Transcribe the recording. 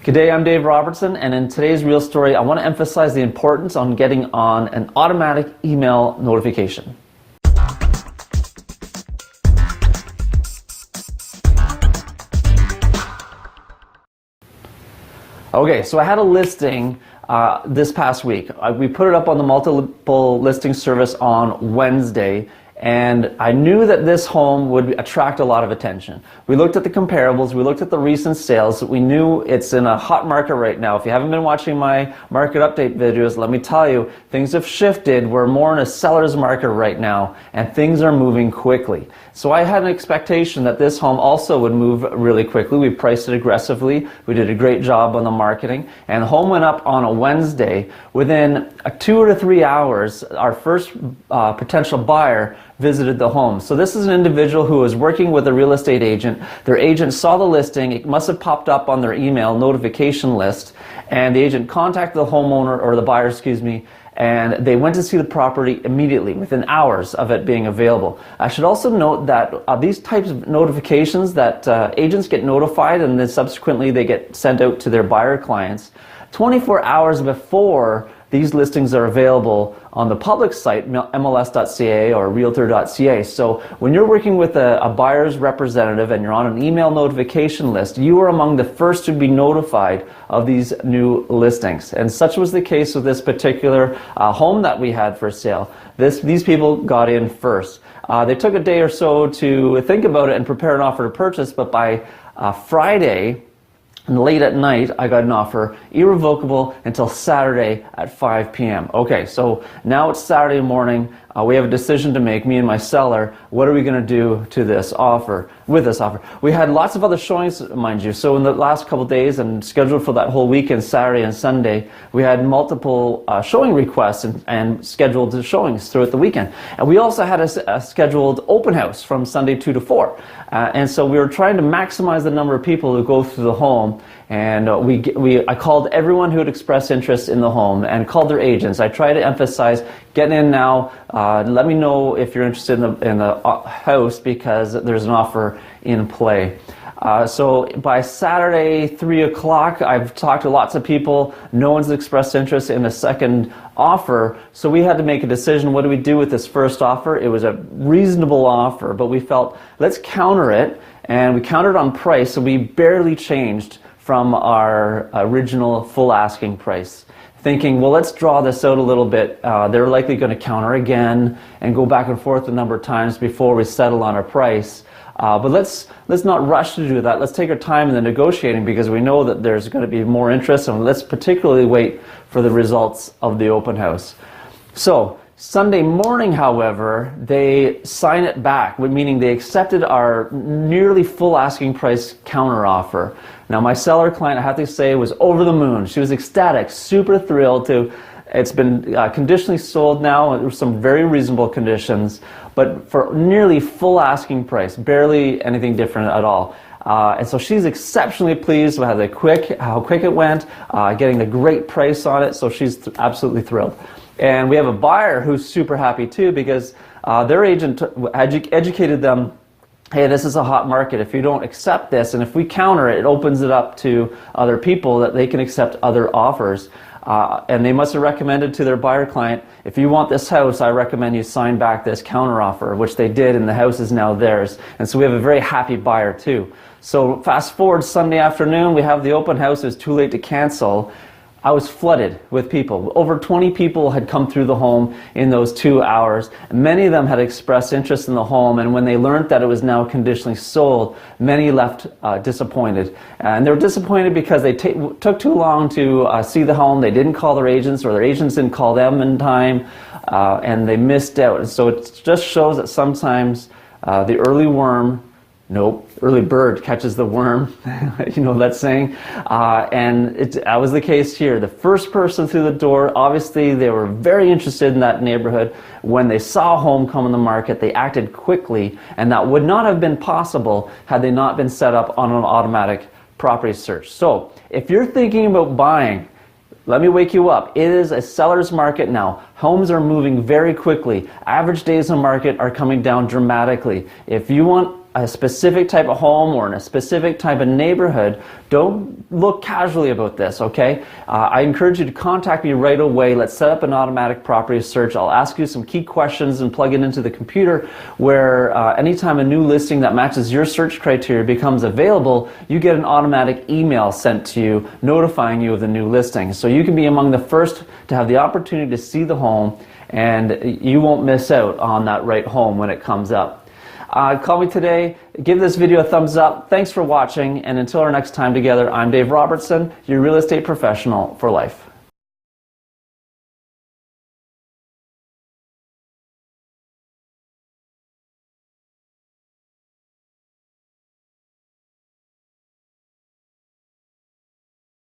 G'day, I'm Dave Robertson, and in today's Real Story, I want to emphasize the importance on getting on an automatic email notification. Okay, so I had a listing this past week. We put it up on the multiple listing service on Wednesday, and I knew that this home would attract a lot of attention. We looked at the comparables, we looked at the recent sales. We knew it's in a hot market right now. If you haven't been watching my market update videos, let me tell you, things have shifted. We're more in a seller's market right now, and things are moving quickly. So I had an expectation that this home also would move really quickly. We priced it aggressively. We did a great job on the marketing, and the home went up on a Wednesday. Within 2 to 3 hours, our first potential buyer visited the home. So this is an individual who was working with a real estate agent. Their agent saw the listing. It must have popped up on their email notification list, and the agent contacted the homeowner, or the buyer, excuse me, and they went to see the property immediately, within hours of it being available. I should also note that these types of notifications that agents get notified and then subsequently they get sent out to their buyer clients 24 hours before these listings are available on the public site, MLS.ca or Realtor.ca. So when you're working with a buyer's representative and you're on an email notification list, you are among the first to be notified of these new listings. And such was the case with this particular home that we had for sale. These people got in first. They took a day or so to think about it and prepare an offer to purchase, but by Friday, and late at night, I got an offer, irrevocable until Saturday at 5 p.m. Okay, so now it's Saturday morning. We have a decision to make, me and my seller. What are we going to do to this offer, with this offer? We had lots of other showings, mind you. So in the last couple days and scheduled for that whole weekend, Saturday and Sunday, we had multiple showing requests and scheduled showings throughout the weekend. And we also had a scheduled open house from Sunday 2 to 4. And so we were trying to maximize the number of people who go through the home. And I called everyone who had expressed interest in the home and called their agents. I tried to emphasize, get in now, let me know if you're interested in the house because there's an offer in play. So by Saturday, 3 o'clock, I've talked to lots of people. No one's expressed interest in a second offer. So we had to make a decision. What do we do with this first offer? It was a reasonable offer, but we felt, let's counter it. And we countered on price, so we barely changed from our original full asking price, thinking, well, let's draw this out a little bit. They're likely going to counter again and go back and forth a number of times before we settle on our price. But let's not rush to do that. Let's take our time in the negotiating because we know that there's going to be more interest, and let's particularly wait for the results of the open house. So Sunday morning, however, they sign it back, meaning they accepted our nearly full asking price counter offer. Now, my seller client, I have to say, was over the moon. She was ecstatic, super thrilled to. It's been conditionally sold now, with some very reasonable conditions, but for nearly full asking price, barely anything different at all. And so she's exceptionally pleased with how quick it went, getting a great price on it, so she's absolutely thrilled. And we have a buyer who's super happy too because their agent educated them, hey, this is a hot market. If you don't accept this, and if we counter it, it opens it up to other people that they can accept other offers. And they must have recommended to their buyer client, if you want this house, I recommend you sign back this counter offer, which they did, and the house is now theirs. And so we have a very happy buyer too. So fast forward Sunday afternoon, we have the open house. It was too late to cancel. I was flooded with people. Over 20 people had come through the home in those 2 hours. Many of them had expressed interest in the home, and when they learned that it was now conditionally sold, many left disappointed. And they were disappointed because they took too long to see the home. They didn't call their agents, or their agents didn't call them in time, and they missed out. And so it just shows that sometimes the early worm, early bird catches the worm, you know that saying, and that was the case here. The first person through the door, obviously they were very interested in that neighborhood. When they saw a home come on the market, they acted quickly, and that would not have been possible had they not been set up on an automatic property search. So if you're thinking about buying, let me wake you up. It is a seller's market now. Homes are moving very quickly. Average days on market are coming down dramatically. If you want a specific type of home or in a specific type of neighborhood, don't look casually about this, okay? I encourage you to contact me right away. Let's set up an automatic property search. I'll ask you some key questions and plug it into the computer where anytime a new listing that matches your search criteria becomes available, you get an automatic email sent to you notifying you of the new listing. So you can be among the first to have the opportunity to see the home, and you won't miss out on that right home when it comes up. Call me today, give this video a thumbs up. Thanks for watching, and until our next time together, I'm Dave Robertson, your real estate professional for life.